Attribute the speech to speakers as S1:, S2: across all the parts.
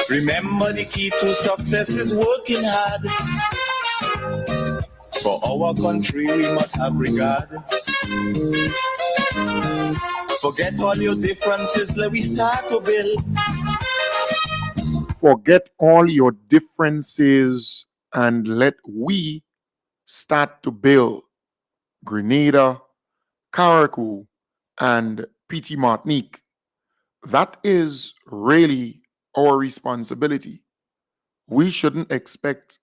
S1: Remember, the key to success is working hard. For our country, we must have regard. Forget all your differences, let we start to build.
S2: Forget all your differences and let we start to build. Grenada, Carriacou, and PT Martinique. That is really our responsibility. We shouldn't expect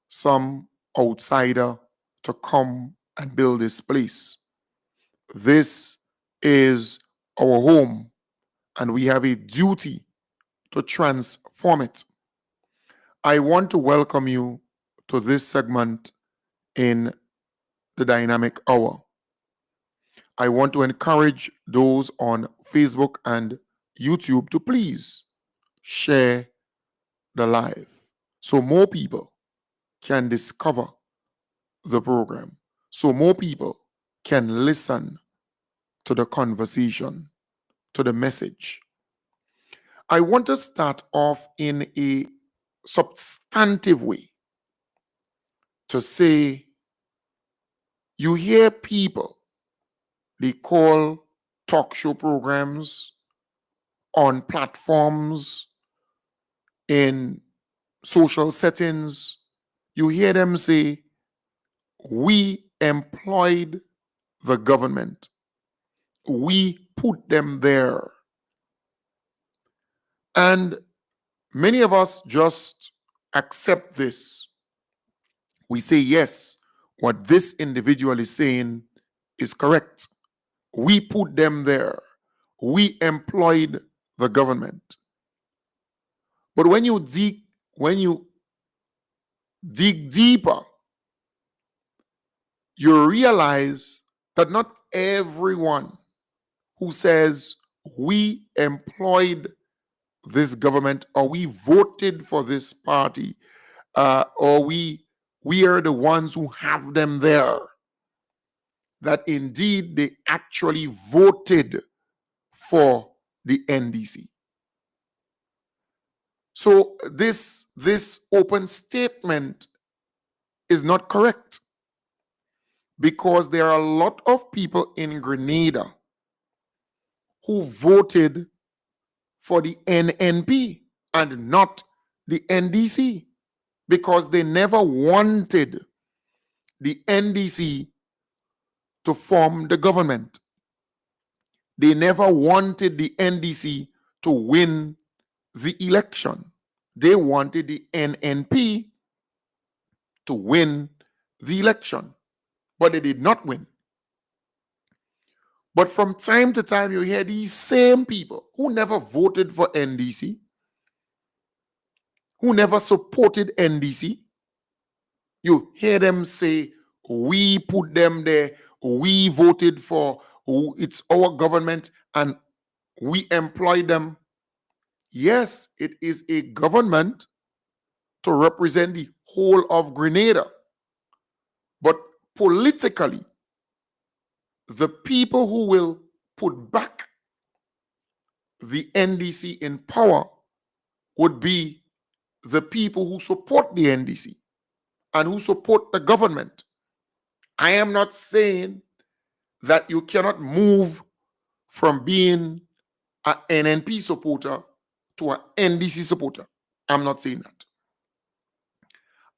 S2: some outsider to come and build this place. This is our home, and we have a duty to transform it. I want to welcome you to this segment in the Dynamic Hour. I want to encourage those on Facebook and YouTube to please share the live so more people can discover the program, so more people can listen to the conversation, to the message. I want to start off in a substantive way to say you hear people, they call talk show programs on platforms in social settings, you hear them say, we employed the government. We put them there. And many of us just accept this. We say, yes, what this individual is saying is correct. We put them there. We employed the government. But when you dig deeper, you realize that not everyone who says we employed this government or we voted for this party or we are the ones who have them there, that indeed they actually voted for the NDC. So this open statement is not correct, because there are a lot of people in Grenada who voted for the NNP and not the NDC, because they never wanted the NDC to form the government. They never wanted the NDC to win the election. They wanted the NNP to win the election, but they did not win. But from time to time, you hear these same people who never voted for NDC, who never supported NDC. You hear them say, we put them there, we voted for, it's our government, and we employ them. Yes, it is a government to represent the whole of Grenada. But politically, the people who will put back the NDC in power would be the people who support the NDC and who support the government. I am not saying that you cannot move from being an NNP supporter to an NDC supporter. I'm not saying that.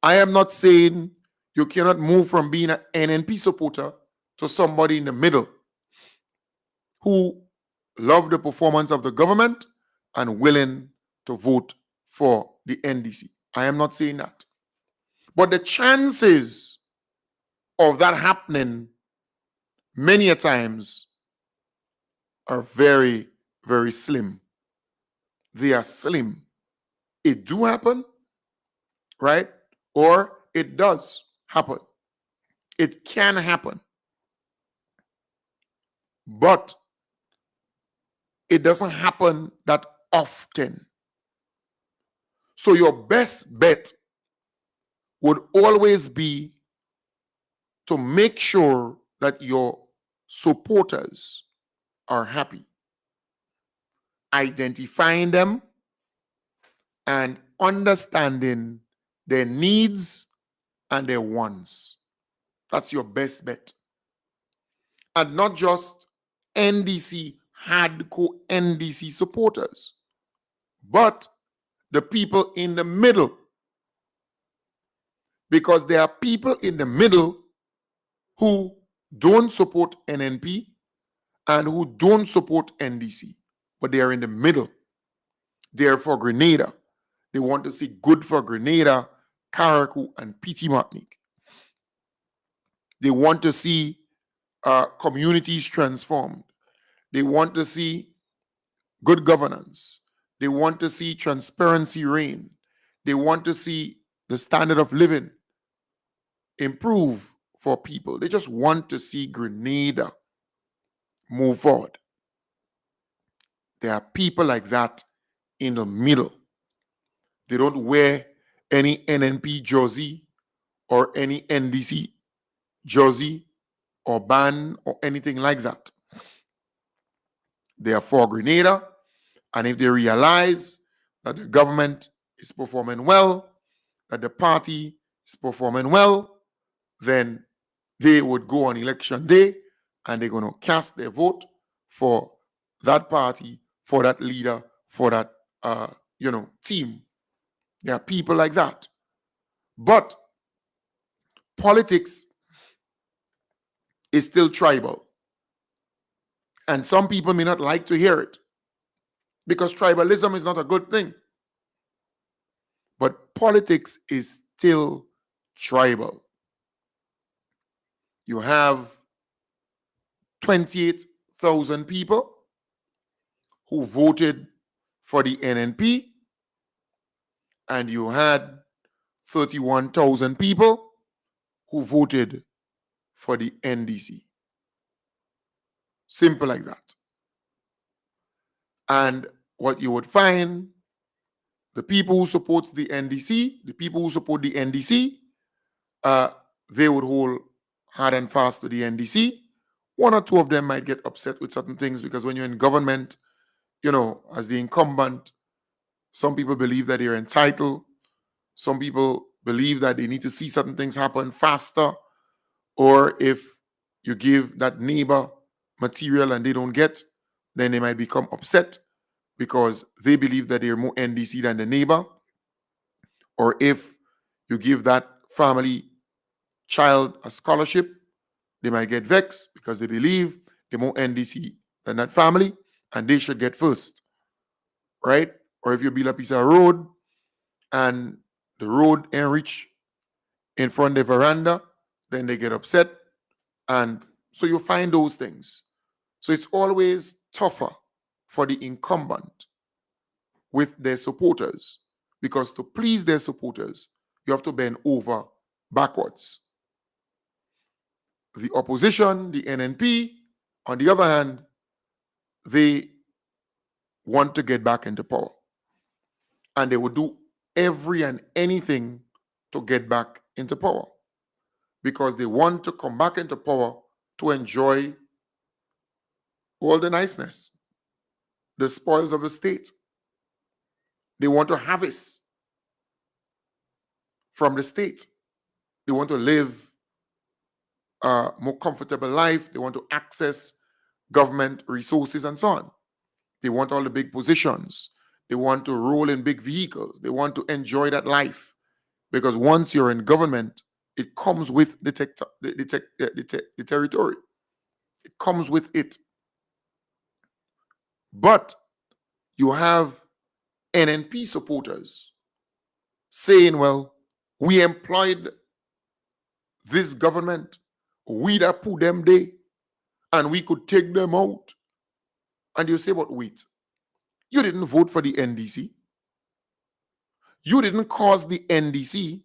S2: I am not saying you cannot move from being an NNP supporter to somebody in the middle who love the performance of the government and willing to vote for the NDC. I am not saying that. But the chances of that happening many a times are very, very slim. They are slim. it do happen, right? Or it does happen. It can happen. But it doesn't happen that often. So your best bet would always be to make sure that your supporters are happy, identifying them and understanding their needs and their wants. That's your best bet. And not just NDC, hardcore NDC supporters, but the people in the middle. Because there are people in the middle who don't support NNP and who don't support NDC, but they are in the middle. They are for Grenada. They want to see good for Grenada, Carriacou, and PT Martinique. They want to see communities transformed. They want to see good governance. They want to see transparency reign. They want to see the standard of living improve for people. They just want to see Grenada move forward. There are people like that in the middle. They don't wear any NNP jersey or any NDC jersey or band or anything like that. They are for Grenada, and if they realize that the government is performing well, that the party is performing well, then they would go on election day and they're going to cast their vote for that party, for that leader, for that team. There are people like that. But politics is still tribal. And some people may not like to hear it because tribalism is not a good thing. But politics is still tribal. You have 28,000 people who voted for the NNP, and you had 31,000 people who voted for the NDC. Simple like that. And what you would find, the people who support the NDC, they would hold hard and fast to the NDC. One or two of them might get upset with certain things because when you're in government, as the incumbent, some people believe that they're entitled. Some people believe that they need to see certain things happen faster. Or if you give that neighbor material and they don't get, then they might become upset because they believe that they're more NDC than the neighbor. Or if you give that family child a scholarship, they might get vexed because they believe they're more NDC than that family and they should get first, right? Or if you build a piece of road and the road ain't reach in front of the veranda, then they get upset. And so you find those things. So it's always tougher for the incumbent with their supporters because to please their supporters, you have to bend over backwards. The opposition, the NNP, on the other hand, they want to get back into power. And they will do every and anything to get back into power because they want to come back into power to enjoy all the niceness, the spoils of the state. They want to harvest from the state. They want to live a more comfortable life. They want to access government resources and so on. They want all the big positions. They want to roll in big vehicles. They want to enjoy that life. Because once you're in government, it comes with the territory. It comes with it. But you have NNP supporters saying, well, we employed this government. We that put them there and we could take them out. And you say, but wait, you didn't vote for the NDC. You didn't cause the NDC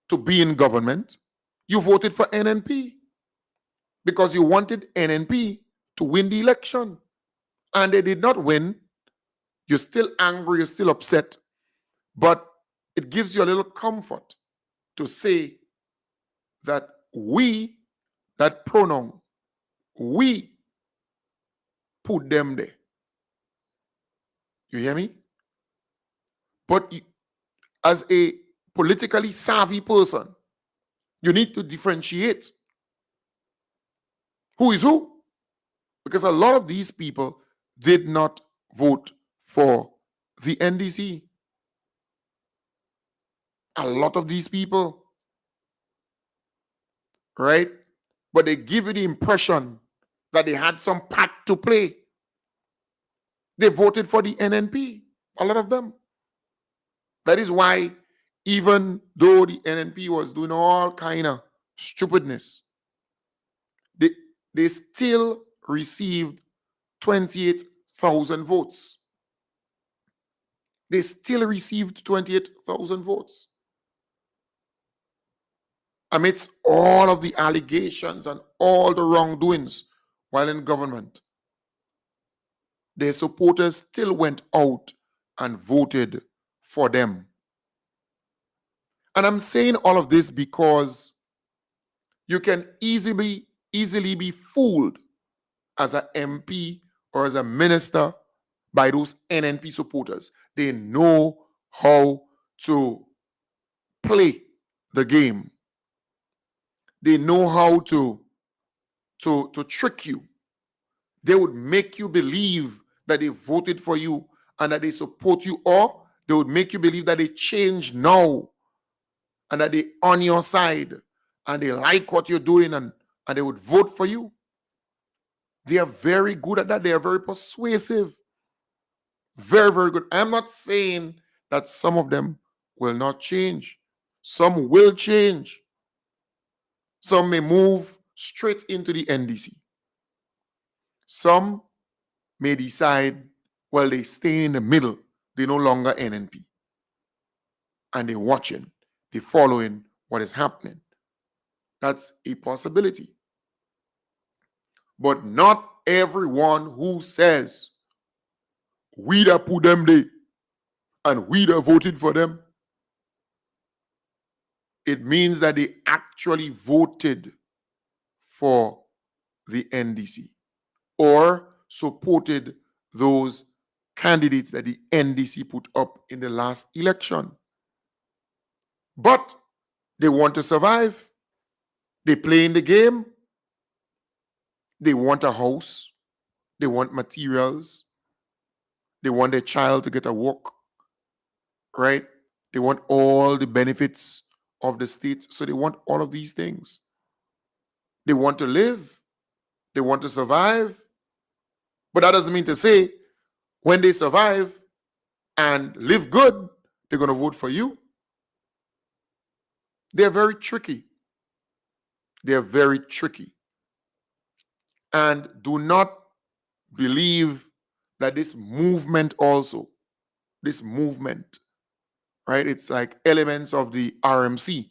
S2: to be in government. You voted for NNP because you wanted NNP to win the election. And they did not win. You're still angry, you're still upset. But it gives you a little comfort to say that we, that pronoun, we put them there. You hear me? But as a politically savvy person, you need to differentiate who is who. Because a lot of these people did not vote for the NDC. A lot of these people, right? But they give you the impression that they had some part to play. They voted for the NNP, a lot of them. That is why, even though the NNP was doing all kind of stupidness, they still received 28,000 votes. They still received 28,000 votes. Amidst all of the allegations and all the wrongdoings while in government, their supporters still went out and voted for them. And I'm saying all of this because you can easily be fooled as an MP or as a minister by those NNP supporters. They know how to play the game. They know how to trick you. They would make you believe that they voted for you and that they support you, or they would make you believe that they change now and that they're on your side and they like what you're doing and they would vote for you. They are very good at that. They are very persuasive. Very, very good. I'm not saying that some of them will not change. Some will change. Some may move straight into the NDC. Some may decide, well, they stay in the middle. They're no longer NNP. And they're watching. They're following what is happening. That's a possibility. But not everyone who says, we that put them there and we that voted for them, it means that they actually voted for the NDC or supported those candidates that the NDC put up in the last election. But they want to survive. They play in the game. They want a house. They want materials. They want their child to get a work, right? They want all the benefits of the state. So they want all of these things. They want to live. They want to survive. But that doesn't mean to say when they survive and live good, they're going to vote for you. They're very tricky. They're very tricky. And do not believe that this movement also, this movement, right? It's like elements of the RMC.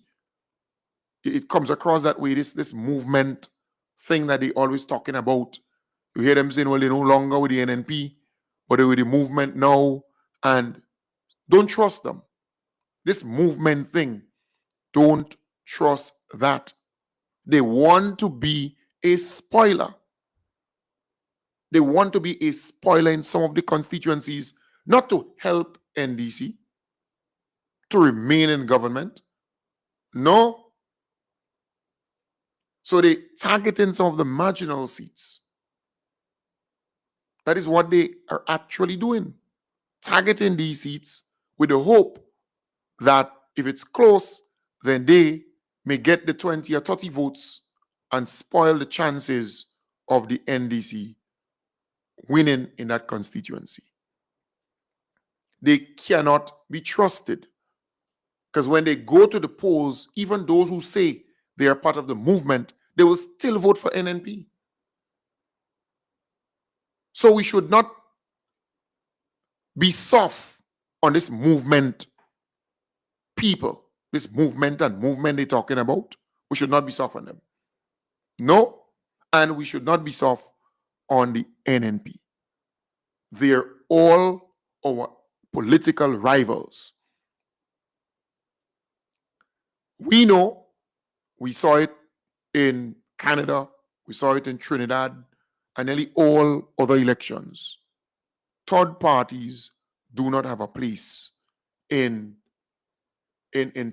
S2: It comes across that way, this movement thing that they always talking about. You hear them saying, well, they're no longer with the NNP, but they're with the movement now. And don't trust them. This movement thing, don't trust that. They want to be a spoiler. They want to be a spoiler in some of the constituencies, not to help NDC to remain in government. No. So they targeting some of the marginal seats. That is what they are actually doing. Targeting these seats with the hope that if it's close, then they may get the 20 or 30 votes and spoil the chances of the NDC winning in that constituency. They cannot be trusted. Because when they go to the polls, even those who say they are part of the movement, they will still vote for NNP. So we should not be soft on this movement people, this movement and movement they're talking about, we should not be soft on them. No, and we should not be soft on the NNP. They're all our political rivals. We know, we saw it in Canada, we saw it in Trinidad, and nearly all other elections. Third parties do not have a place in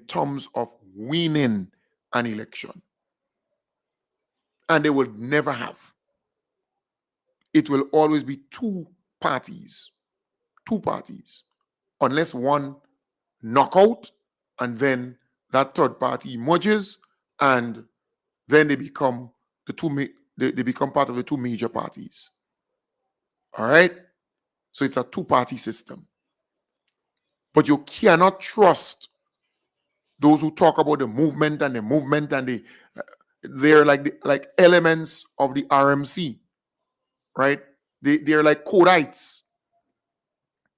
S2: terms of winning an election. And they will never have. It will always be two parties, unless one knockout and then that third party emerges and then they become they become part of the two major parties. All right? So it's a two-party system. But you cannot trust those who talk about the movement and they're like elements of the RMC, right? They're like Kodites.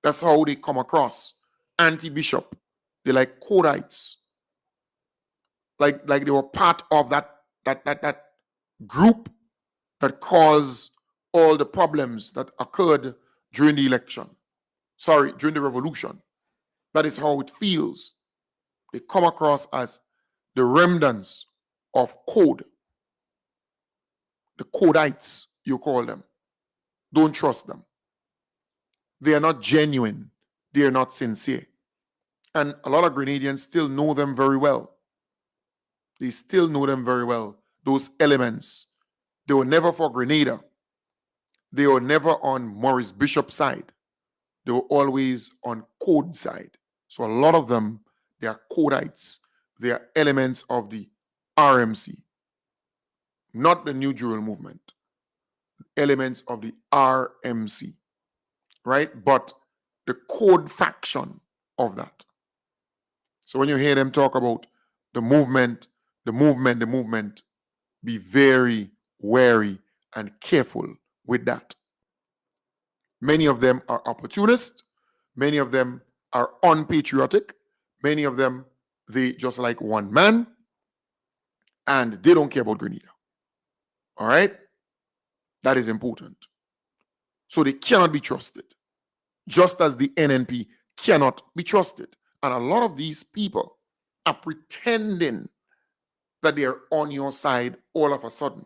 S2: That's how they come across. Anti-bishop. They're like Kodites. Like they were part of that group that caused all the problems that occurred during the election. During the revolution. That is how it feels. They come across as the remnants of code. The Kodites, you call them. Don't trust them. They are not genuine. They are not sincere. And a lot of Grenadians still know them very well. They still know them very well. Those elements. They were never for Grenada. They were never on Maurice Bishop's side. They were always on code side. So a lot of them, they are Kodites. They are elements of the RMC, not the New Jewel movement. Elements of the RMC, right? But the code faction of that. So when you hear them talk about the movement, be very wary and careful with that. Many of them are opportunists. Many of them are unpatriotic. Many of them, they just like one man. And they don't care about Grenada. All right? That is important. So they cannot be trusted. Just as the NNP cannot be trusted. And a lot of these people are pretending that they are on your side all of a sudden.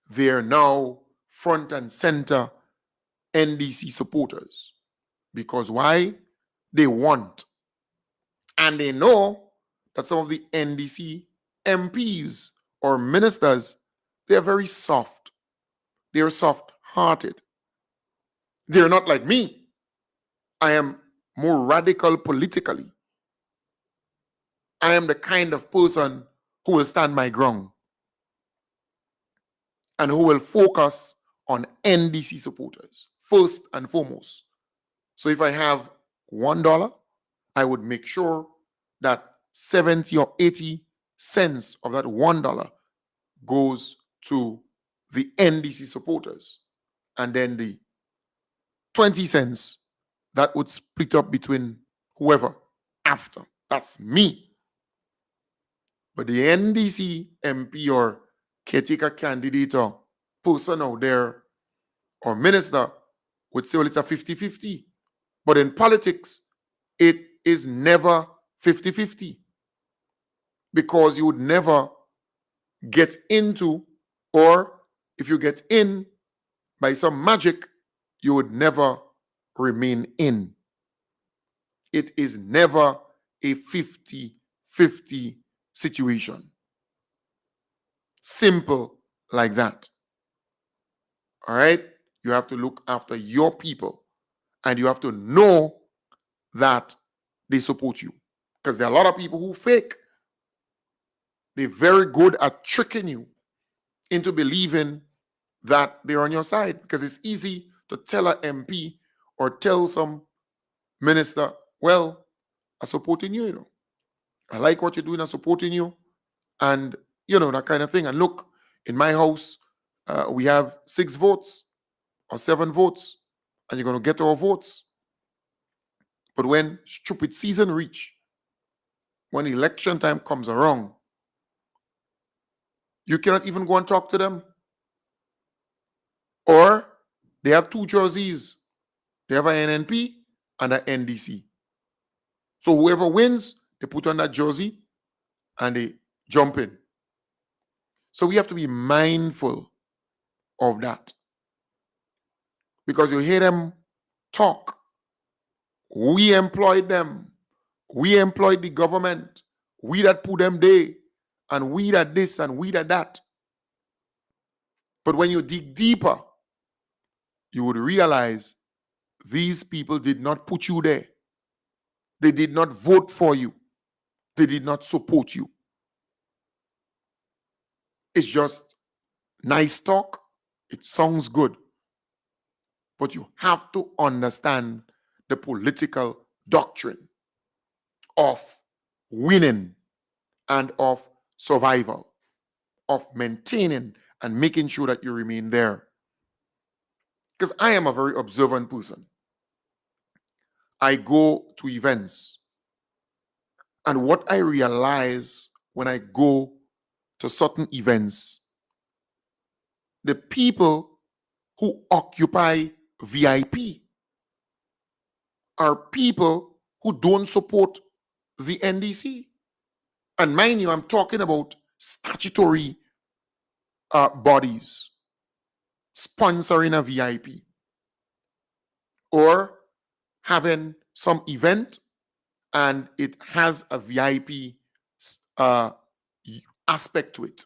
S2: They are now front and center NDC supporters. Because why? They want. And they know that some of the NDC MPs or ministers, they are very soft. They are soft-hearted. They're not like me. I am more radical politically. I am the kind of person who will stand my ground and who will focus on NDC supporters first and foremost. So if I have $1, I would make sure that 70 or 80 cents of that $1 goes to the NDC supporters. And then the 20 cents that would split up between whoever after. That's me. But the NDC MP or caretaker candidate or person out there or minister would say, well, it's a 50-50. But in politics, it is never 50-50. Because you would never get into, or if you get in by some magic, you would never remain in. It is never a 50-50 situation. Simple like that. All right? You have to look after your people and you have to know that they support you. Because there are a lot of people who fake. They're very good at tricking you into believing that they're on your side. Because it's easy to tell an MP or tell some minister, well, I'm supporting you, you know. I like what you're doing, I'm supporting you. And, you know, that kind of thing. And look, in my house, we have 6 votes or 7 votes. And you're going to get our votes. But when stupid season reach, when election time comes around, you cannot even go and talk to them. Or they have two jerseys. They have an NNP and an NDC. So whoever wins, they put on that jersey and they jump in. So we have to be mindful of that. Because you hear them talk. We employed them. We employed the government. We that put them there. And we that this and we that. But when you dig deeper, you would realize these people did not put you there. They did not vote for you. They did not support you. It's just nice talk. It sounds good. But you have to understand the political doctrine of winning and of survival, of maintaining and making sure that you remain there. Because I am a very observant person. I go to events. And what I realize when I go to certain events, the people who occupy VIP are people who don't support the NDC. And mind you, I'm talking about statutory bodies sponsoring a VIP or having some event and it has a VIP aspect to it.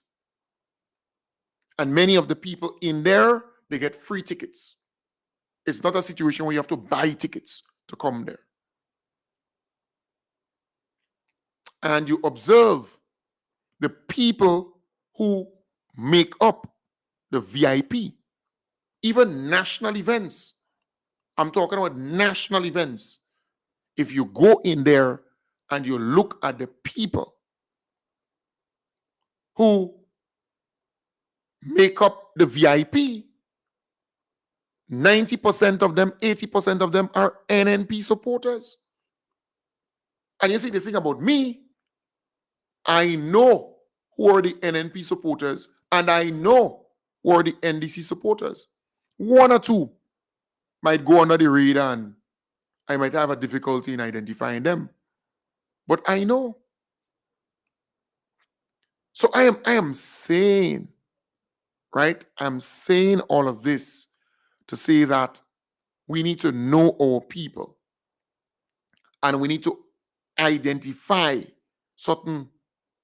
S2: And many of the people in there, they get free tickets. It's not a situation where you have to buy tickets to come there. And you observe the people who make up the VIP, even national events. I'm talking about national events. If you go in there and you look at the people who make up the VIP, 90% of them, 80% of them are NNP supporters. And you see, the thing about me, I know who are the NNP supporters and I know who are the NDC supporters. One or two might go under the radar and I might have a difficulty in identifying them. But I know. So I am saying, right? I'm saying all of this to say that we need to know our people and we need to identify certain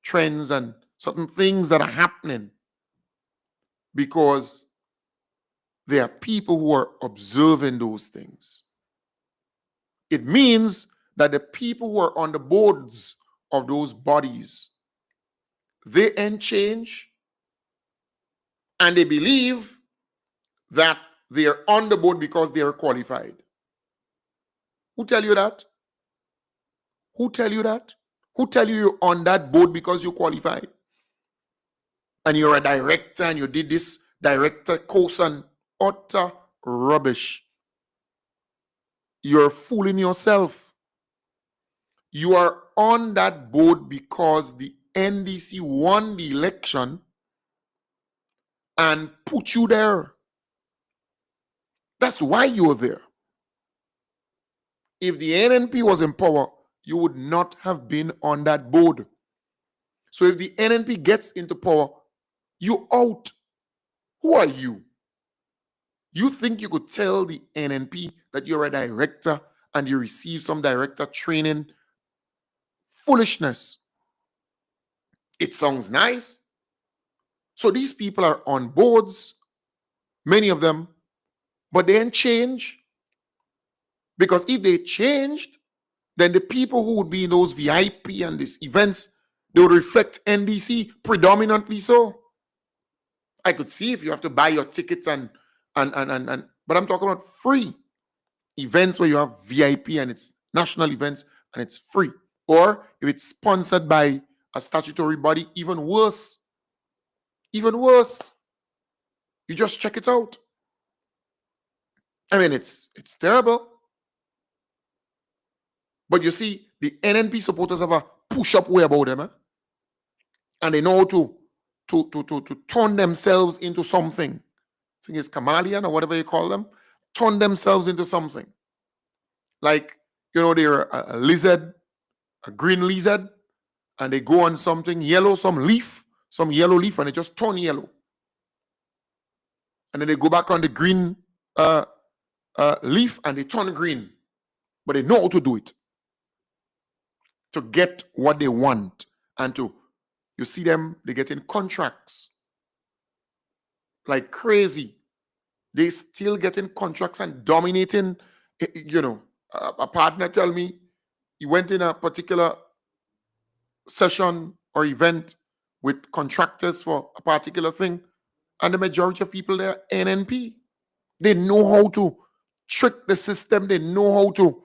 S2: trends and certain things that are happening because there are people who are observing those things. It means that the people who are on the boards of those bodies, they end change and they believe that they are on the board because they are qualified. Who tell you that? Who tell you that? Who tell you you're on that board because you're qualified? And you're a director and you did this director course and utter rubbish. You're fooling yourself. You are on that board because the NDC won the election and put you there. That's why you're there. If the NNP was in power, you would not have been on that board. So if the NNP gets into power, you're out. Who are you? You think you could tell the NNP that you're a director and you receive some director training? Foolishness. It sounds nice. So these people are on boards, many of them, but they ain't change. Because if they changed, then the people who would be in those VIP and these events, they would reflect NDC predominantly so. I could see if you have to buy your tickets and but I'm talking about free events where you have VIP and it's national events and it's free. Or if it's sponsored by a statutory body, even worse. Even worse. You just check it out. I mean, it's terrible. But you see, the NNP supporters have a push-up way about them, and they know how to turn themselves into something. I think it's chameleon or whatever you call them. Turn themselves into something. Like, they're a lizard, a green lizard, and they go on something yellow, some yellow leaf, and they just turn yellow. And then they go back on the green leaf and they turn green. But they know how to do it to get what they want. And you see them, they get in contracts like crazy. They still getting contracts and dominating. A partner tell me he went in a particular session or event with contractors for a particular thing, and the majority of people there are NNP. They know how to trick the system. They know how to,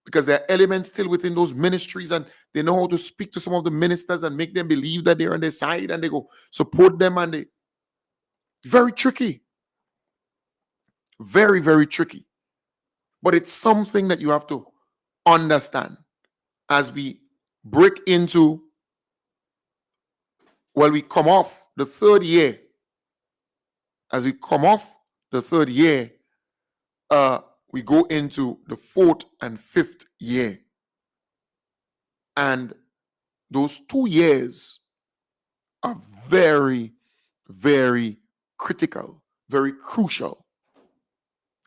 S2: because there are elements still within those ministries, and they know how to speak to some of the ministers and make them believe that they're on their side, and they go support them, and they very tricky. Very, very tricky. But it's something that you have to understand as we break into, we come off the third year. As we come off the third year, we go into the fourth and fifth year. And those 2 years are very, very critical, very crucial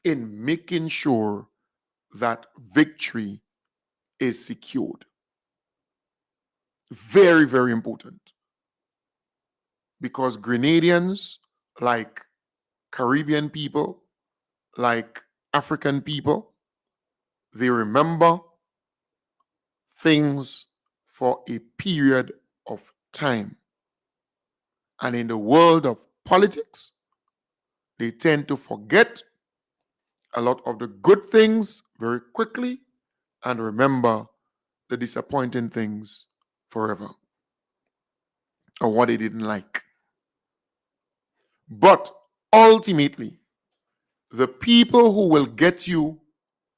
S2: in making sure that victory is secured. Very, very important. Because Grenadians, like Caribbean people, like African people, they remember things for a period of time. And in the world of politics, they tend to forget a lot of the good things very quickly and remember the disappointing things forever, or what they didn't like. But ultimately, the people who will get you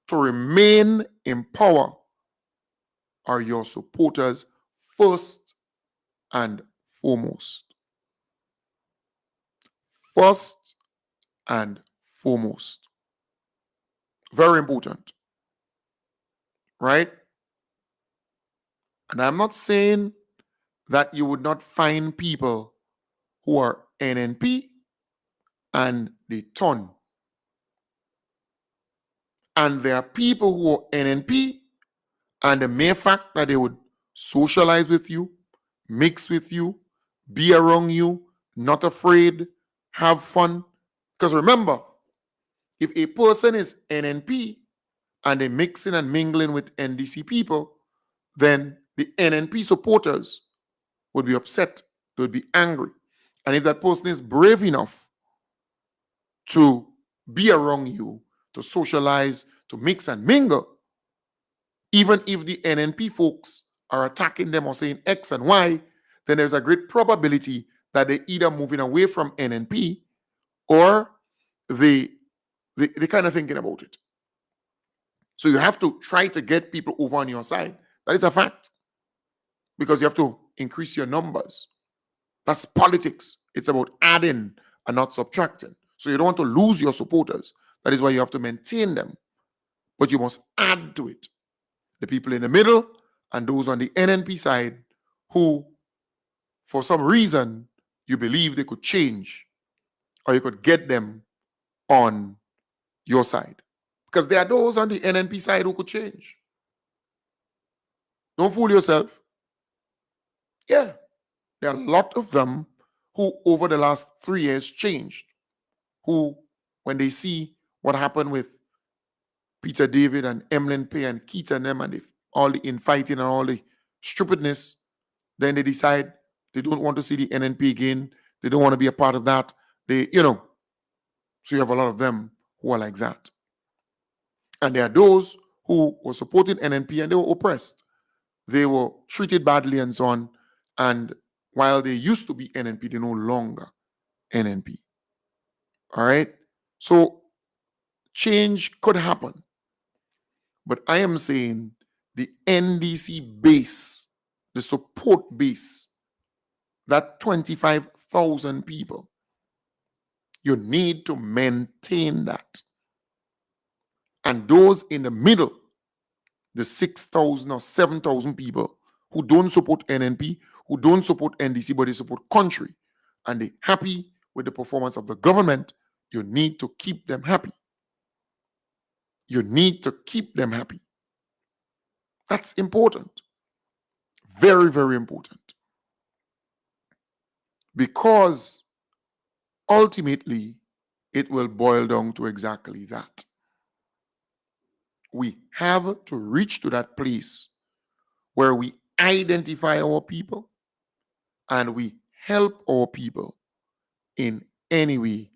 S2: to remain in power are your supporters first and foremost. First and foremost. Very important. Right? And I'm not saying that you would not find people who are NNP and they turn. And there are people who are NNP, and the mere fact that they would socialize with you, mix with you, be around you, not afraid, have fun. Because remember, if a person is NNP and they're mixing and mingling with NDC people, then the NNP supporters would be upset, they would be angry. And if that person is brave enough to be around you, to socialize, to mix and mingle, even if the NNP folks are attacking them or saying X and Y, then there's a great probability that they're either moving away from NNP or they kind of thinking about it. So you have to try to get people over on your side. That is a fact. Because you have to increase your numbers. That's politics. It's about adding and not subtracting. So you don't want to lose your supporters. That is why you have to maintain them. But you must add to it. The people in the middle and those on the NNP side who, for some reason, you believe they could change or you could get them on your side. Because there are those on the NNP side who could change. Don't fool yourself. Yeah, there are a lot of them who over the last 3 years changed. Who, when they see what happened with Peter David and Emlyn Pay and Keith and them and all the infighting and all the stupidness, then they decide they don't want to see the NNP again. They don't want to be a part of that. So you have a lot of them who are like that. And there are those who were supporting NNP and they were oppressed. They were treated badly and so on. And while they used to be NNP, they're no longer NNP. All right? So change could happen. But I am saying the NDC base, the support base, that 25,000 people, you need to maintain that. And those in the middle, the 6,000 or 7,000 people who don't support NNP, who don't support NDC, but they support country, and they're happy with the performance of the government, you need to keep them happy. You need to keep them happy. That's important. Very, very important. Because ultimately, it will boil down to exactly that. We have to reach to that place where we identify our people and we help our people in any way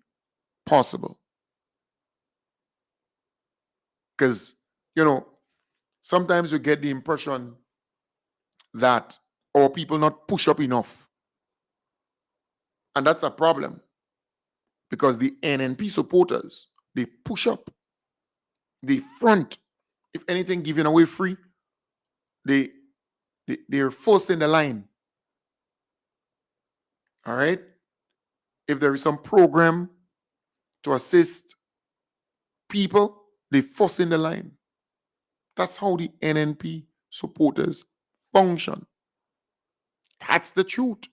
S2: possible. Because, sometimes you get the impression that our people not push up enough. And that's a problem. Because the NNP supporters, they push up. They front. If anything given away free, they're first in the line. All right? If there is some program to assist people, they first in the line. That's how the NNP supporters function. That's the truth.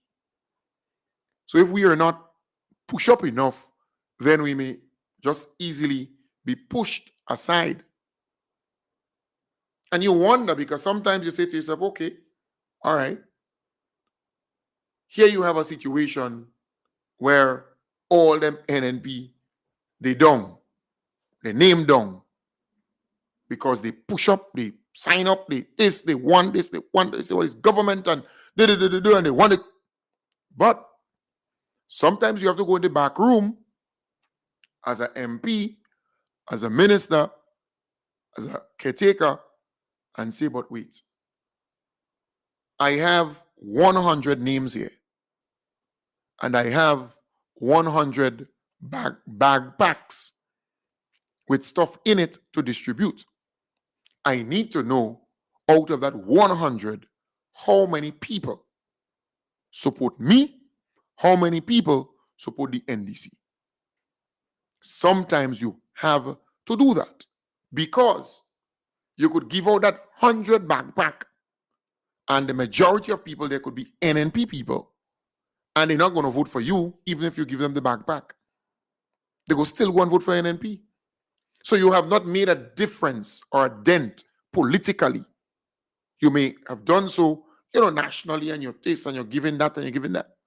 S2: So if we are not pushed up enough, then we may just easily be pushed aside. And you wonder, because sometimes you say to yourself, okay, all right, here you have a situation where all them NNP, they down, they name down, because they push up, they sign up, they want this, they want this, it's government, and and they want it. But sometimes you have to go in the back room as an MP, as a minister, as a caretaker, and say, but wait, I have 100 names here, and I have 100 backpacks with stuff in it to distribute. I need to know, out of that 100, how many people support me, how many people support the NDC. Sometimes you have to do that, because you could give out that 100 backpack, and the majority of people there could be NNP people, and they're not going to vote for you even if you give them the backpack. They will still go and vote for NNP. So you have not made a difference or a dent politically. You may have done so, nationally, and you're this, and you're giving that, and you're giving that.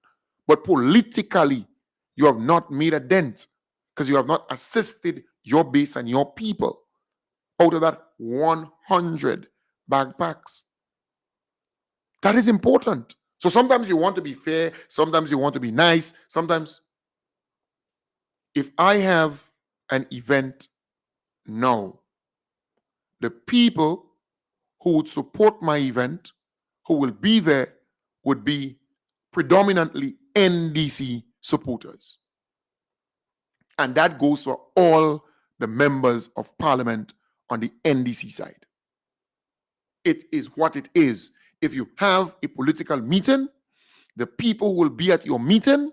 S2: But politically, you have not made a dent, because you have not assisted your base and your people out of that 100 backpacks. That is important. So sometimes you want to be fair, sometimes you want to be nice, sometimes if I have an event now, the people who would support my event, who will be there, would be predominantly NDC supporters. And that goes for all the members of parliament on the NDC side. It is what it is. If you have a political meeting, the people who will be at your meeting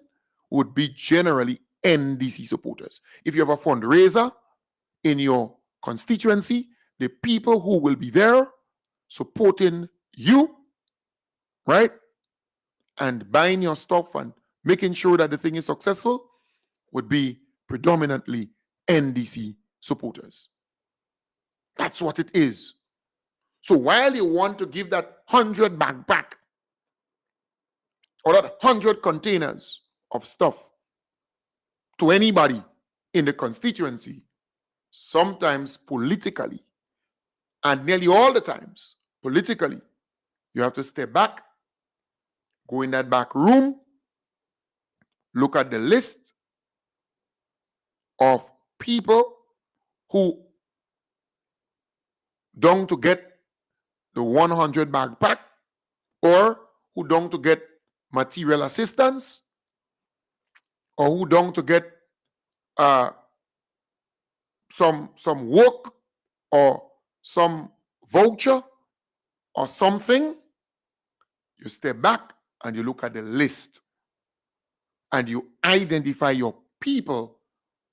S2: would be generally NDC supporters. If you have a fundraiser in your constituency, the people who will be there supporting you, right, and buying your stuff and making sure that the thing is successful would be predominantly NDC supporters. That's what it is. So while you want to give that 100 backpack or that 100 containers of stuff to anybody in the constituency, sometimes politically, and nearly all the times politically, you have to step back, go in that back room, look at the list of people who don't to get the 100 backpack, or who don't to get material assistance, or who don't to get some work or some voucher, or something, you step back and you look at the list and you identify your people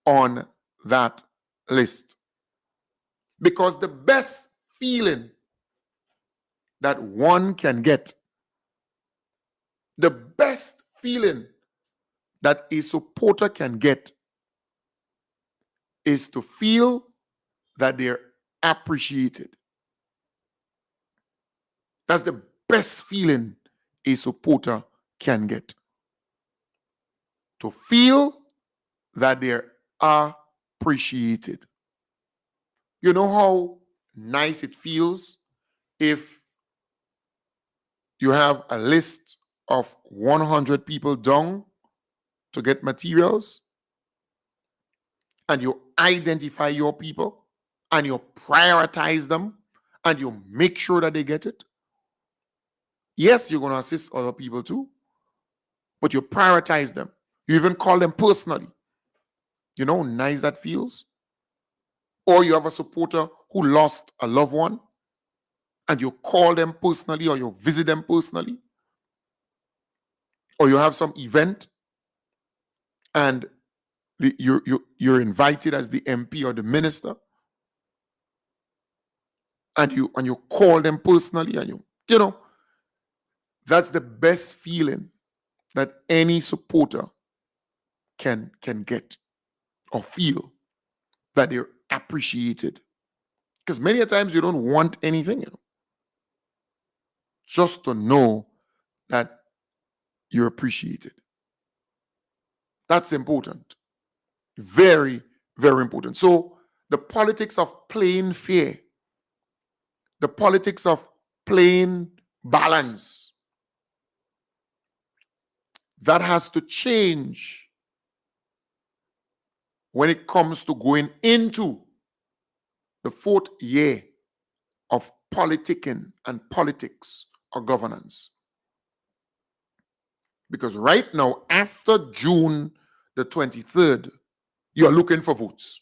S2: on that list. Because the best feeling that one can get, the best feeling that a supporter can get is to feel that they're appreciated. That's the best feeling a supporter can get. To feel that they're appreciated. You know how nice it feels if you have a list of 100 people down to get materials and you identify your people and you prioritize them and you make sure that they get it? Yes, you're going to assist other people too, but you prioritize them. You even call them personally. You know how nice that feels? Or you have a supporter who lost a loved one and you call them personally or you visit them personally. Or you have some event and you're invited as the MP or the minister and you call them personally and you know, that's the best feeling that any supporter can get or feel, that they're appreciated. Because many a times you don't want anything, just to know that you're appreciated. That's important. Very, very important. So the politics of plain fear, the politics of plain balance, that has to change when it comes to going into the fourth year of politicking and politics or governance. Because right now, after June the 23rd, you're looking for votes.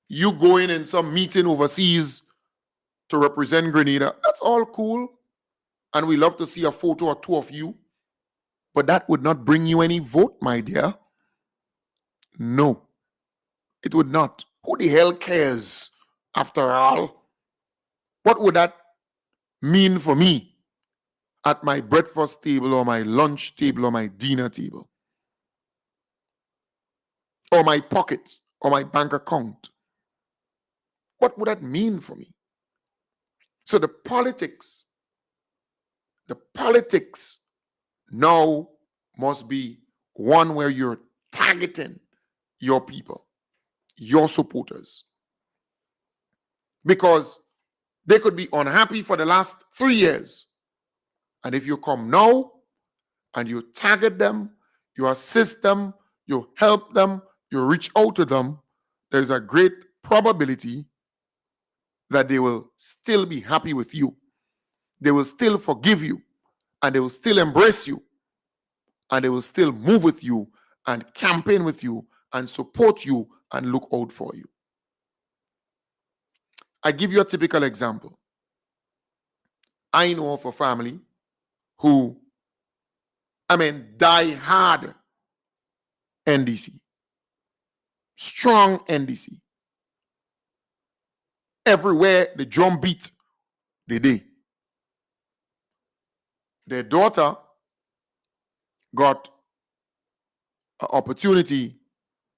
S2: You going in some meeting overseas to represent Grenada, that's all cool. And we love to see a photo or two of you. But that would not bring you any vote, my dear. No, it would not. Who the hell cares, after all? What would that mean for me at my breakfast table or my lunch table or my dinner table? Or my pocket or my bank account? What would that mean for me? So the politics now must be one where you're targeting your people, your supporters. Because they could be unhappy for the last 3 years. And if you come now and you target them, you assist them, you help them, you reach out to them, there's a great probability that they will still be happy with you. They will still forgive you, and they will still embrace you, and they will still move with you and campaign with you and support you and look out for you. I give you a typical example. I know of a family who, die hard NDC, strong NDC. Everywhere the drum beat, they did. Their daughter got an opportunity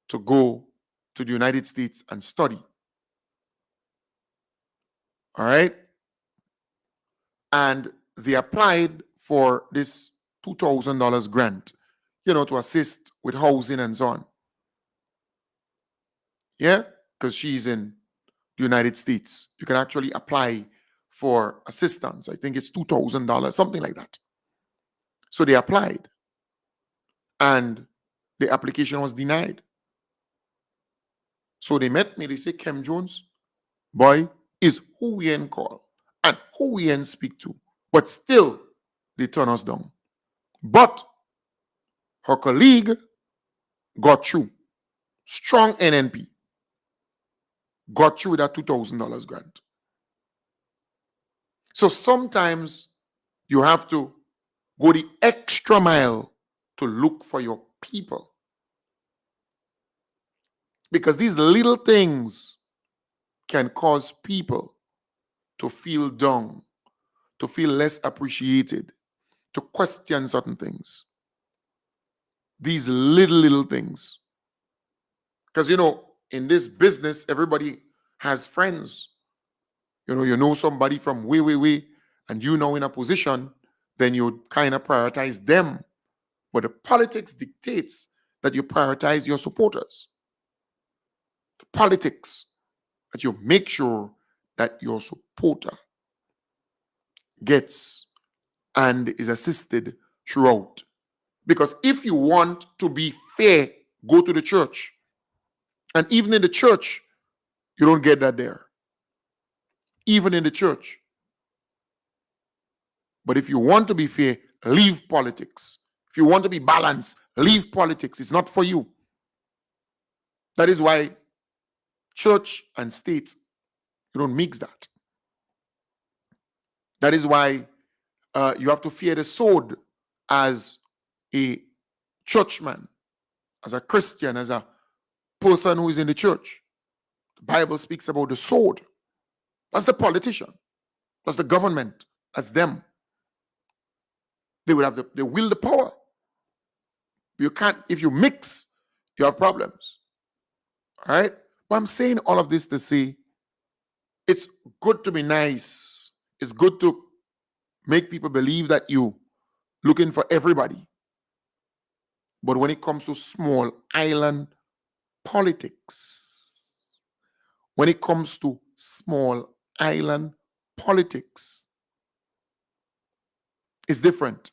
S2: to go to the United States and study. All right? And they applied for this $2,000 grant, to assist with housing and so on. Yeah? Because she's in the United States. You can actually apply for assistance. I think it's $2,000, something like that. So they applied. And the application was denied. So they met me. They say, Kem Jones, boy, is who we ain't call and who we ain't speak to. But still, they turn us down. But her colleague got through. Strong NNP. Got through with that $2,000 grant. So sometimes you have to go the extra mile to look for your people. Because these little things can cause people to feel down, to feel less appreciated, to question certain things. These little things. Because, in this business, everybody has friends. You know somebody from way, and you know in a position, then you kind of prioritize them. But the politics dictates that you prioritize your supporters. The politics that you make sure that your supporter gets and is assisted throughout. Because if you want to be fair, go to the church. And even in the church, you don't get that there. Even in the church. But if you want to be fair, leave politics. If you want to be balanced, leave politics. It's not for you. That is why church and state, you don't mix that. That is why you have to fear the sword as a churchman, as a Christian, as a person who is in the church. The Bible speaks about the sword. That's the politician. That's the government. That's them. They wield the power. You can't, if you mix, you have problems. All right? But I'm saying all of this to say it's good to be nice. It's good to make people believe that you looking for everybody. But when it comes to small island politics, when it comes to small island politics, it's different.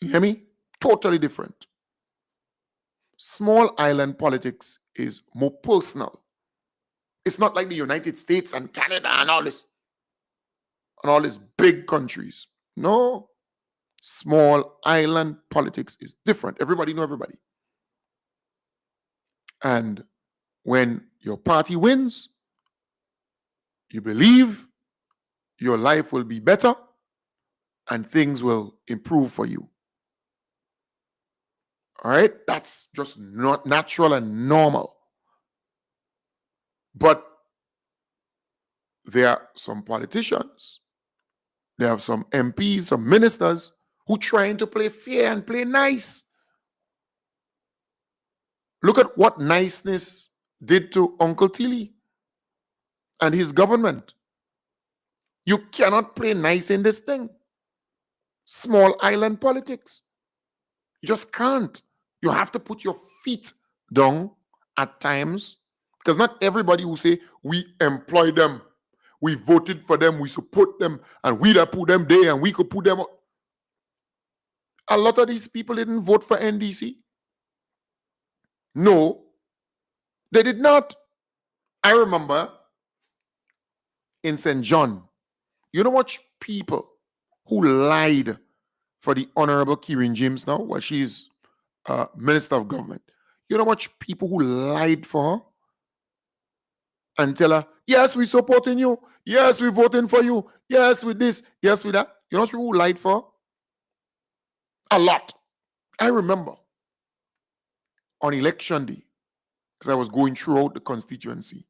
S2: You hear me? Totally different. Small island politics is more personal. It's not like the United States and Canada and all these big countries. No. Small island politics is different. Everybody know everybody. And when your party wins, you believe your life will be better and things will improve for you. All right? That's just not natural and normal. But there are some politicians, there are some MPs, some ministers who trying to play fair and play nice. Look at what niceness did to Uncle Tilly and his government. You cannot play nice in this thing. Small island politics. You just can't. You have to put your feet down at times, because not everybody will say, we employ them, we voted for them, we support them, and we that put them there and we could put them up. A lot of these people didn't vote for NDC. No, they did not. I remember in St. John, you know what people who lied for the Honorable Kieran James now? Well, she's Minister of Government. You know what people who lied for her and tell her, yes, we supporting you. Yes, we voting for you. Yes, with this. Yes, with that. You know what people who lied for her? A lot. I remember on election day, because I was going throughout the constituency,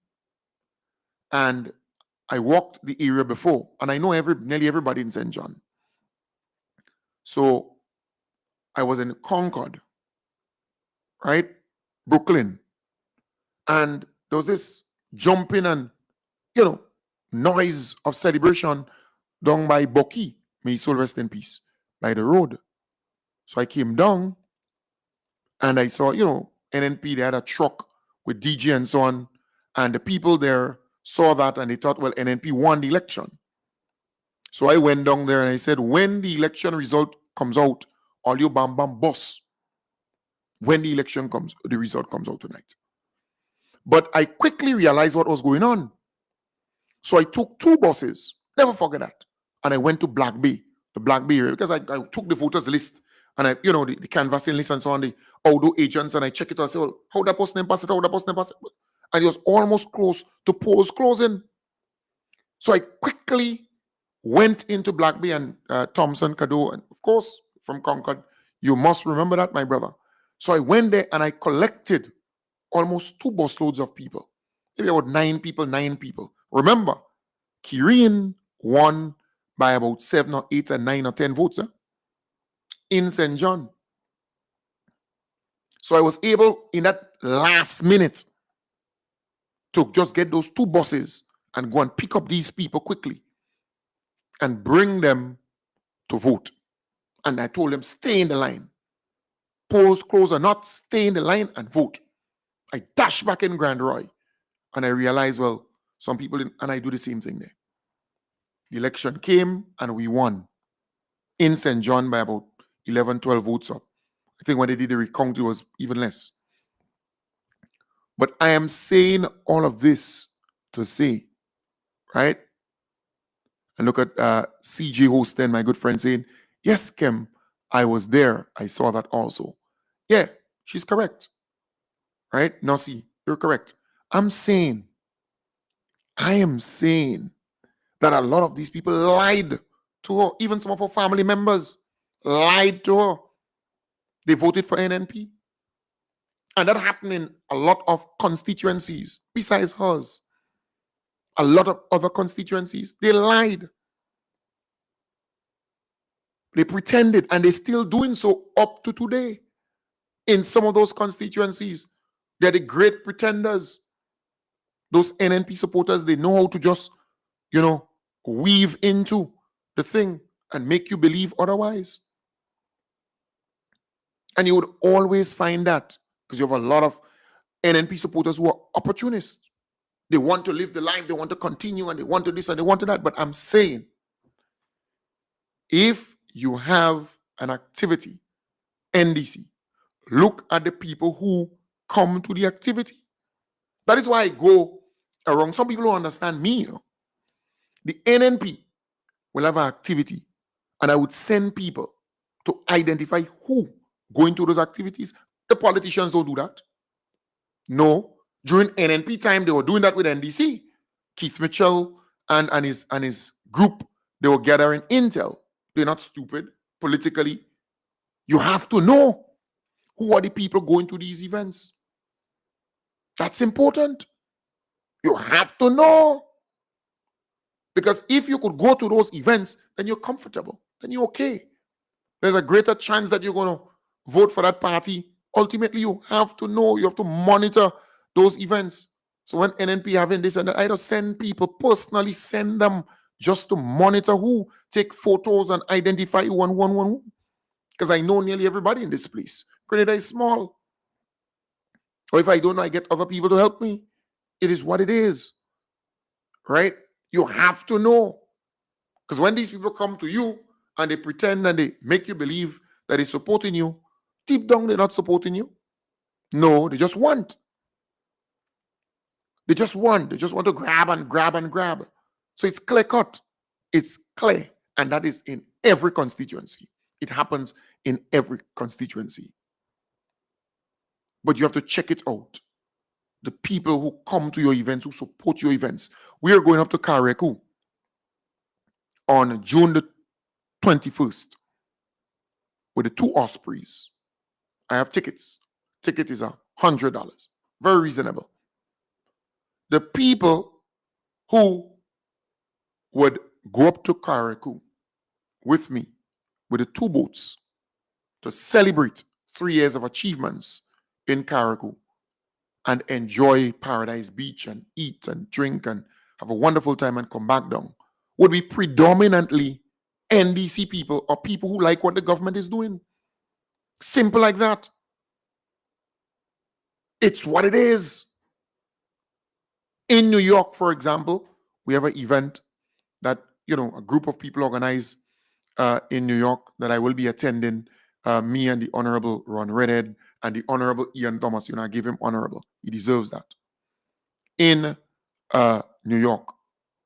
S2: and I walked the area before, and I know nearly everybody in St. John. So I was in Concord, right? Brooklyn. And there was this jumping and, noise of celebration down by Bucky, may his soul rest in peace, by the road. So I came down and I saw, NNP, they had a truck with DJ and so on. And the people there saw that and they thought, well, NNP won the election. So I went down there and I said, when the election result comes out, all you bam bam boss. When the result comes out tonight. But I quickly realized what was going on. So I took 2 buses, never forget that. And I went to Black Bay, the Black Bay area, because I took the voters list and the canvassing list and so on, the Audo agents, and I check it. I said, well, how that person pass it? How that person pass it? And it was almost close to polls closing. So I quickly went into Black Bay and Thompson, Caddo, and of course from Concord. You must remember that, my brother. So I went there and I collected almost 2 busloads of people. Maybe about 9 people. Remember, Kirin won by about 7 or 8 and 9 or 10 votes in St. John. So I was able in that last minute to just get those 2 buses and go and pick up these people quickly and bring them to vote. And I told them, stay in the line. Polls close or not, stay in the line and vote. I dash back in Grand Roy and I realized, well, some people didn't, and I do the same thing there. The election came and we won in St. John by about 11, 12 votes up. I think when they did the recount, it was even less. But I am saying all of this to say, right? And look at CJ Hosten, my good friend, saying, yes, Kim, I was there. I saw that also. Yeah, she's correct. Right? Nasi, you're correct. I am saying that a lot of these people lied to her. Even some of her family members lied to her. They voted for NNP. And that happened in a lot of constituencies besides hers. A lot of other constituencies. They lied. They pretended, and they're still doing so up to today. In some of those constituencies, they're the great pretenders. Those NNP supporters, they know how to just, weave into the thing and make you believe otherwise. And you would always find that because you have a lot of NNP supporters who are opportunists. They want to live the life, they want to continue, and they want to this and they want to that. But I'm saying, if you have an activity, NDC, look at the people who come to the activity. That is why I go around. Some people don't understand me. The NNP will have an activity, and I would send people to identify who going to those activities. The politicians don't do that. No. During NNP time, they were doing that with NDC. Keith Mitchell and his group, they were gathering intel. They're not stupid politically. You have to know who are the people going to these events. That's important. You have to know. Because if you could go to those events, then you're comfortable. Then you're okay. There's a greater chance that you're going to vote for that party. Ultimately, you have to know. You have to monitor those events. So when NNP having this and that, I just send people, personally send them just to monitor who, take photos and identify who and who. Because I know nearly everybody in this place. Grenada is small. Or if I don't know, I get other people to help me. It is what it is. Right? You have to know. Because when these people come to you and they pretend and they make you believe that they're supporting you, deep down they're not supporting you. No, they just want. They just want to grab and grab and grab. So it's clear cut. It's clear. And that is in every constituency. It happens in every constituency. But you have to check it out. The people who come to your events, who support your events. We are going up to Kareku on June the 21st with the 2 Ospreys. I have tickets. Ticket is $100. Very reasonable. The people who would go up to Kareku with me with the 2 boats to celebrate 3 years of achievements in Kareku and enjoy Paradise Beach and eat and drink and have a wonderful time and come back down would be predominantly NDC people or people who like what the government is doing. Simple like that. It's what it is. In New York, for example, we have an event that, a group of people organize in New York that I will be attending. Me and the Honorable Ron Redhead and the Honorable Ian Thomas. I give him honorable. He deserves that. In New York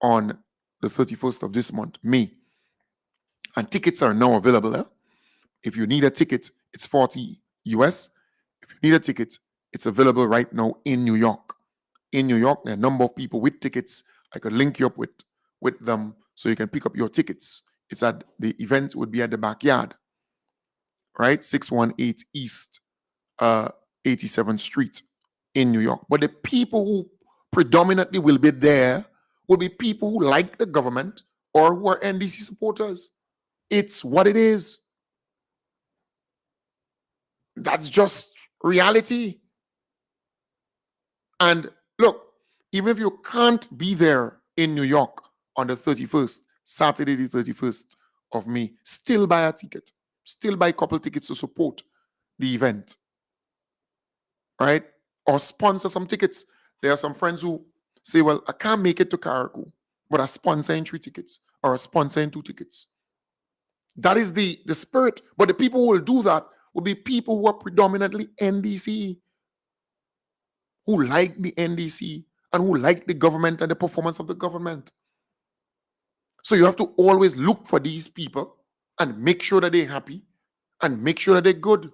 S2: on the 31st of this month, May. And tickets are now available. If you need a ticket, it's $40 US. If you need a ticket, it's available right now in New York. In New York, there are a number of people with tickets. I could link you up with them So you can pick up your tickets. It's at the event would be at the backyard, right? 618 East 87th Street in New York. But the people who predominantly will be there will be people who like the government or who are NDC supporters. It's what it is. That's just reality. And look, even if you can't be there in New York on the 31st, Saturday the 31st of May, still buy a ticket. Still buy a couple tickets to support the event. Right? Or sponsor some tickets. There are some friends who say, well, I can't make it to Caracou, but I sponsor in 3 tickets or I sponsor in 2 tickets. That is the spirit. But the people who will do that will be people who are predominantly NDC, who like the NDC and who like the government and the performance of the government. So you have to always look for these people and make sure that they're happy and make sure that they're good,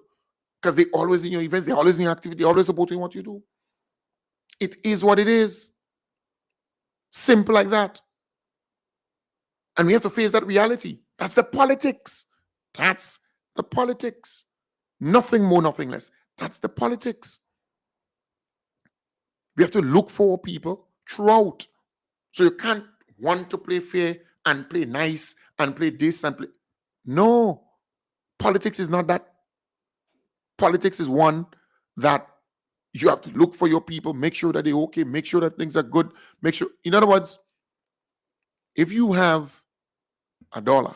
S2: because they're always in your events, they're always in your activity, always supporting what you do. It is what it is. Simple like that. And we have to face that reality. That's the politics. That's the politics. Nothing more, nothing less. That's the politics. We have to look for people throughout. So you can't want to play fair and play nice and play this and play. No. Politics is not that. Politics is one that you have to look for your people, make sure that they're okay, make sure that things are good, make sure. In other words, if you have $1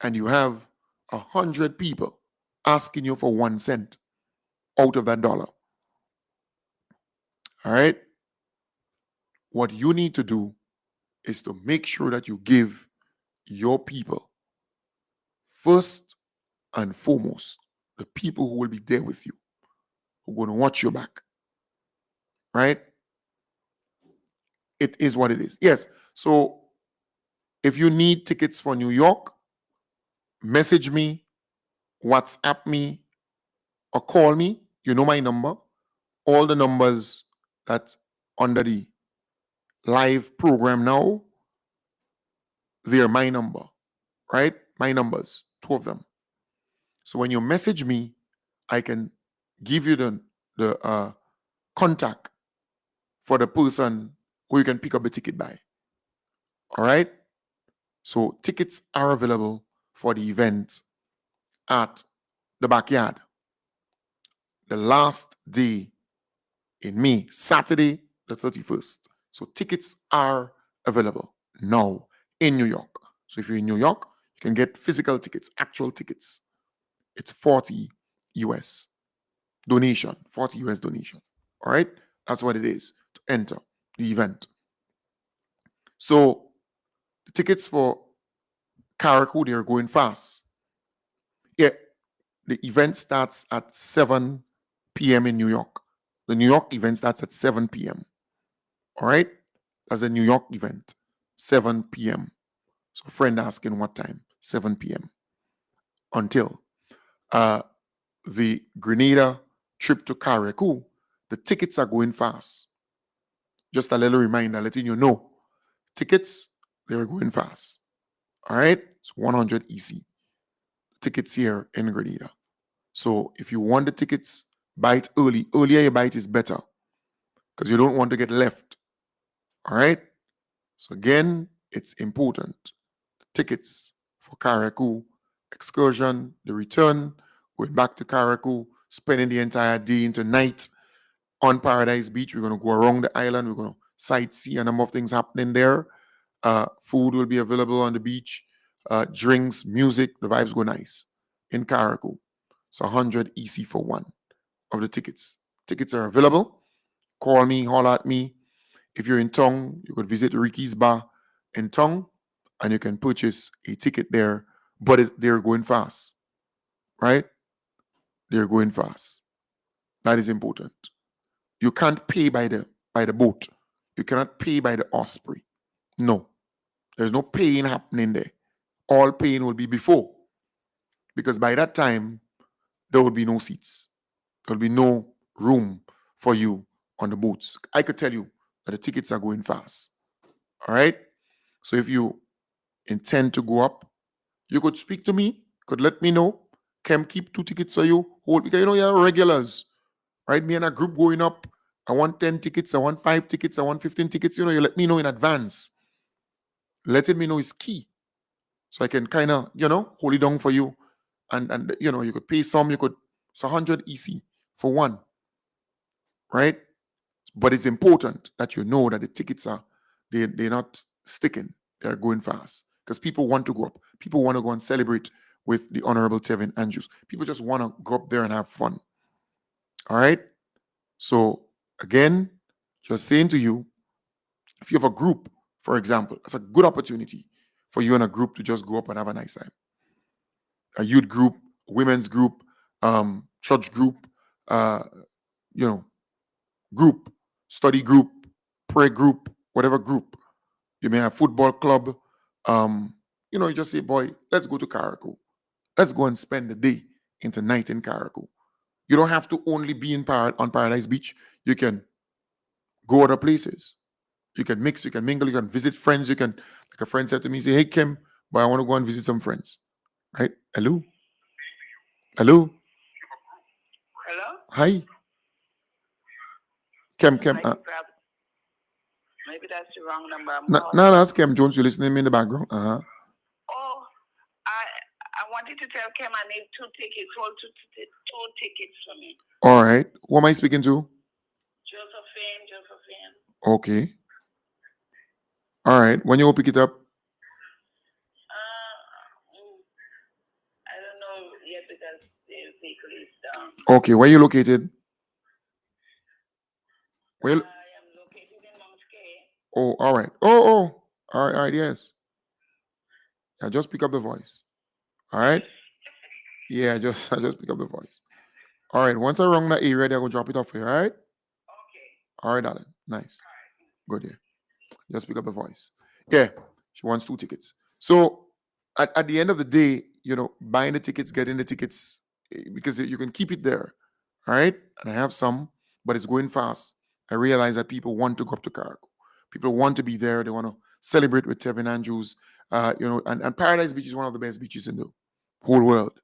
S2: and you have 100 people asking you for 1 cent out of that dollar, all right, what you need to do is to make sure that you give your people first and foremost, the people who will be there with you, who are going to watch your back, right? It is what it is. Yes. So if you need tickets for New York, message me, WhatsApp me, or call me. You know my number. All the numbers that under the live program now, they're my number, right? My numbers, 2 of them. So when you message me, I can give you the contact for the person who you can pick up the ticket by. All right? So tickets are available for the event at the backyard. The last day in May, Saturday the 31st. So tickets are available now in New York. So if you're in New York, you can get physical tickets, actual tickets. It's 40 US donation, 40 US donation. All right? That's what it is to enter the event. So the tickets for Caracou, they're going fast. Yeah, the event starts at 7 p.m. in New York. The New York event starts at 7 p.m. All right? That's a New York event, 7 p.m. So a friend asking what time? 7 p.m. Until the Grenada trip to Caracou, the tickets are going fast. Just a little reminder, letting you know, tickets, they're going fast. All right? It's 100 EC. Tickets here in Grenada. So if you want the tickets, buy it early. Earlier you buy it is better because you don't want to get left. All right? So again, it's important. The tickets for Caracou excursion, the return, going back to Caracou, spending the entire day into night on Paradise Beach. We're going to go around the island. We're going to sightsee, a number of things happening there. Food will be available on the beach. Drinks, music, the vibes go nice in Caracou. So 100 EC for one of the tickets. Tickets are available. Call me, holler at me. If you're in town, you could visit Ricky's Bar in town and you can purchase a ticket there, but they're going fast, right? They're going fast. That is important. You can't pay by the boat. You cannot pay by the Osprey. No. There's no paying happening there. All paying will be before. Because by that time, there will be no seats. There will be no room for you on the boats. I could tell you that the tickets are going fast. All right? So if you intend to go up, you could speak to me, could let me know. Can keep 2 tickets for you. Hold, because you're regulars, right? Me and a group going up. I want 10 tickets, I want 5 tickets, I want 15 tickets. You let me know in advance. Letting me know is key. So I can kind of, hold it down for you. And you could pay some, it's 100 EC for one, right? But it's important that you know that the tickets they're not sticking. They're going fast. Because people want to go up. People want to go and celebrate with the Honorable Tevin Andrews. People just want to go up there and have fun. All right? So, again, just saying to you, if you have a group, for example, it's a good opportunity for you and a group to just go up and have a nice time. A youth group, women's group, church group, uh, group, study group, prayer group, whatever group. You may have football club. You just say, boy, let's go to Carriacou. Let's go and spend the day into night in Carriacou. You don't have to only be on Paradise Beach. You can go other places. You can mix, you can mingle, you can visit friends. You can, like a friend said to me, say, hey, Kim, but I want to go and visit some friends. Right? Hello? Hello?
S3: Hello?
S2: Hi. Kim.
S3: Maybe that's the wrong number.
S2: No, that's Kim Jones. You're listening to me in the background. Uh-huh.
S3: Oh, I wanted to tell Kim I need 2 tickets. Hold two tickets for me.
S2: All right. Who am I speaking to?
S3: Josephine.
S2: Okay. All right. When you will pick it up?
S3: I don't know yet because the vehicle is down.
S2: Okay. Where are you located?
S3: I am located in Mount K.
S2: Oh, all right. Oh. All right. Yes. Yeah, just pick up the voice. All right. Yeah, I just pick up the voice. All right. Once I run that area, they'll go drop it off for you. All right.
S3: Okay.
S2: All right, darling. Nice. Good. Yeah. Just pick up the voice. Yeah. She wants 2 tickets. So at the end of the day, buying the tickets, getting the tickets, because you can keep it there. All right. And I have some, but it's going fast. I realize that people want to go up to Carriacou. People want to be there. They want to celebrate with Tevin Andrews. And Paradise Beach is one of the best beaches in the whole world.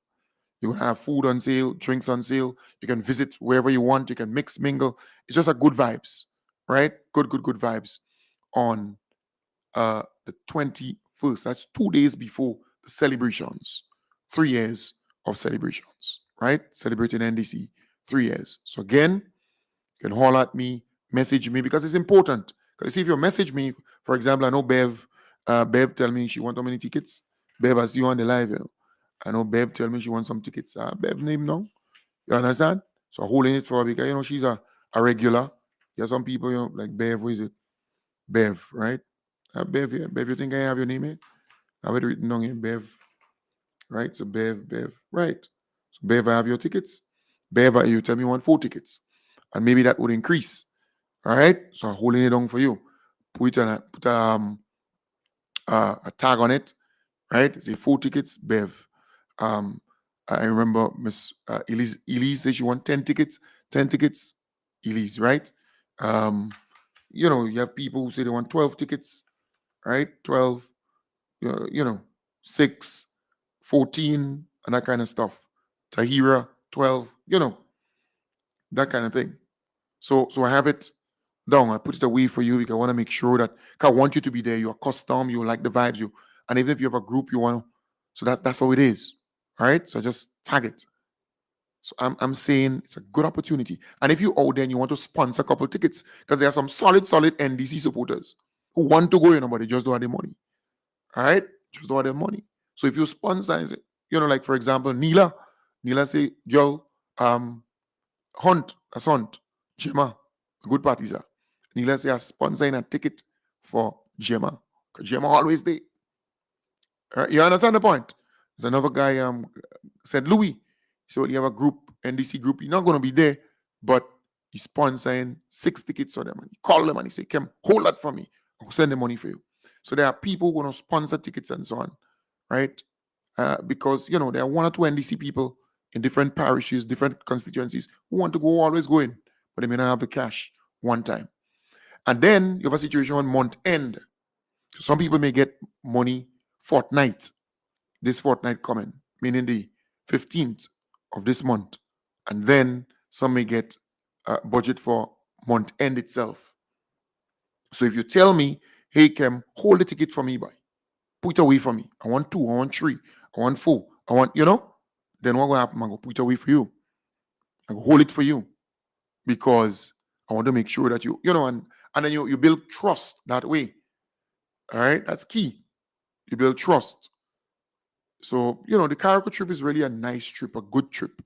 S2: You can have food on sale, drinks on sale. You can visit wherever you want. You can mix, mingle. It's just a good vibes, right? Good vibes on the 21st. That's 2 days before the celebrations. 3 years of celebrations, right? Celebrating NDC, 3 years. So again, you can holler at me, message me, because it's important. Because if you message me, for example, I know Bev tell me she want how many tickets. Bev, I see you on the live. I know Bev tell me she wants some tickets. Bev name now. You understand? So I'm holding it for her because she's a regular. There's some people, like Bev, who is it? Bev, right? Bev, yeah. Bev, you think I have your name here? I have it written down here, Bev. Right? So Bev, right. So Bev, I have your tickets. Bev, you tell me you want 4 tickets. And maybe that would increase. All right? So I'm holding it down for you. Put a tag on it, right? Say 4 tickets, Bev. I remember Miss Elise said she want 10 tickets. 10 tickets, Elise, right? You have people who say they want 12 tickets, right? 12, 6, 14, and that kind of stuff. Tahira, 12, that kind of thing. So I have it down. I put it away for you because I want to make sure that I want you to be there. You're custom, you like the vibes, and even if you have a group you want to, so that's how it is. All right. So just tag it. So I'm saying it's a good opportunity. And if you out there and you want to sponsor a couple tickets, because there are some solid NDC supporters who want to go, but they just don't have the money. All right? Just don't have the money. So if you sponsor it, like for example, Neela say, girl, Hunt, Gemma, good parties are. Neela say, I'm sponsoring a ticket for Gemma. Because Gemma always there. Right? You understand the point? There's another guy said, Louis. He said, well, you have a group, NDC group. You're not going to be there, but he's sponsoring 6 tickets for them. And he called them and he said, Kim, hold that for me. I'll send the money for you. So there are people who are going to sponsor tickets and so on, right? Because, there are 1 or 2 NDC people in different parishes, different constituencies who want to go, always go in, but they may not have the cash one time. And then you have a situation on month end. Some people may get money fortnight, this fortnight coming, meaning the 15th of this month. And then some may get a budget for month end itself. So if you tell me, hey, Kem, hold the ticket for me, boy. Put it away for me. I want 2, I want 3, I want 4, I want, then what will happen? I'm going to put it away for you. I go hold it for you because I want to make sure that and then you build trust that way. All right, that's key. You build trust. So, the Carriacou trip is really a nice trip, a good trip,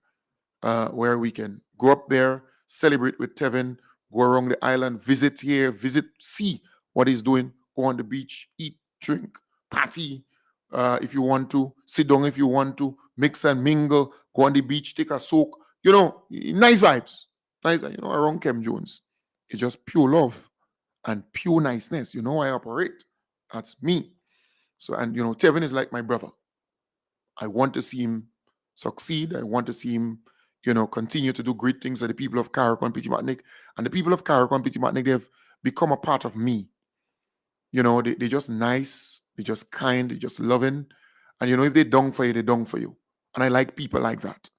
S2: where we can go up there, celebrate with Tevin, go around the island, visit here, see what he's doing, go on the beach, eat, drink, party, if you want to, sit down if you want to, mix and mingle, go on the beach, take a soak, nice vibes. Nice, around Kem Jones. It's just pure love and pure niceness. You know how I operate. That's me. So, and Tevin is like my brother. I want to see him succeed. I want to see him, continue to do great things. That the people of Carriacou and Petit Martinique and the people of Carriacou and Petit Martinique, they've become a part of me. They're just nice, they're just kind, they're just loving. And if they dung for you, they dung for you. And I like people like that.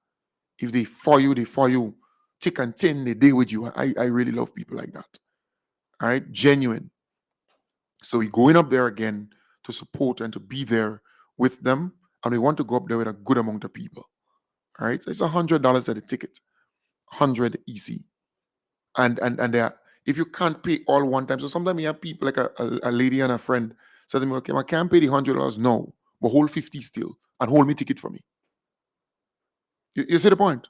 S2: If they for you, they for you. Thick and thin, they deal with you. I really love people like that. All right, genuine. So we're going up there again to support and to be there with them. And we want to go up there with a good amount of people. All right. So it's $100 at the ticket. 100 EC. And there, if you can't pay all one time, so sometimes you have people like a lady and a friend said to me, okay, I can't pay the $100. No, but hold 50 still and hold me ticket for me. You see the point?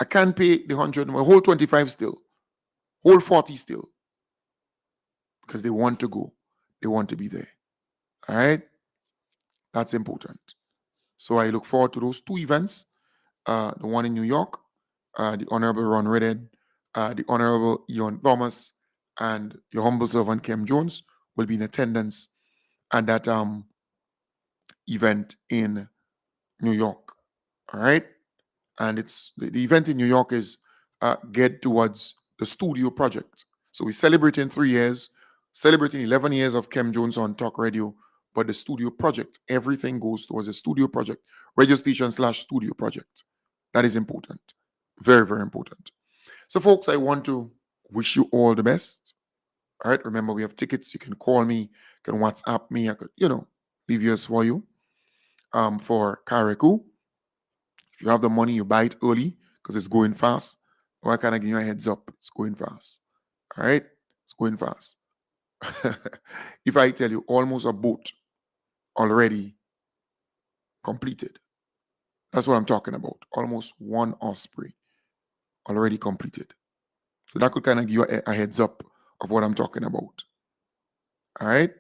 S2: I can't pay the 100, but hold 25 still. Hold 40 still. Because they want to go. They want to be there. All right? That's important. So I look forward to those 2 events. The one in New York, the Honorable Ron Redhead, the Honorable Ian Thomas, and your humble servant Kem Jones will be in attendance at that event in New York. All right? And it's the event in New York is geared towards the studio project. So we're celebrating 3 years, celebrating 11 years of Kem Jones on Talk Radio, but the studio project, everything goes towards a studio project, radio station / studio project. That is important. Very, very important. So, folks, I want to wish you all the best. All right. Remember, we have tickets. You can call me, you can WhatsApp me. I could, leave yours for you for Carriacou. If you have the money, you buy it early because it's going fast. Or I kind of give you a heads up. It's going fast. All right. It's going fast. If I tell you almost a boat already completed, that's what I'm talking about. Almost 1 Osprey already completed. So that could kind of give you a heads up of what I'm talking about. All right.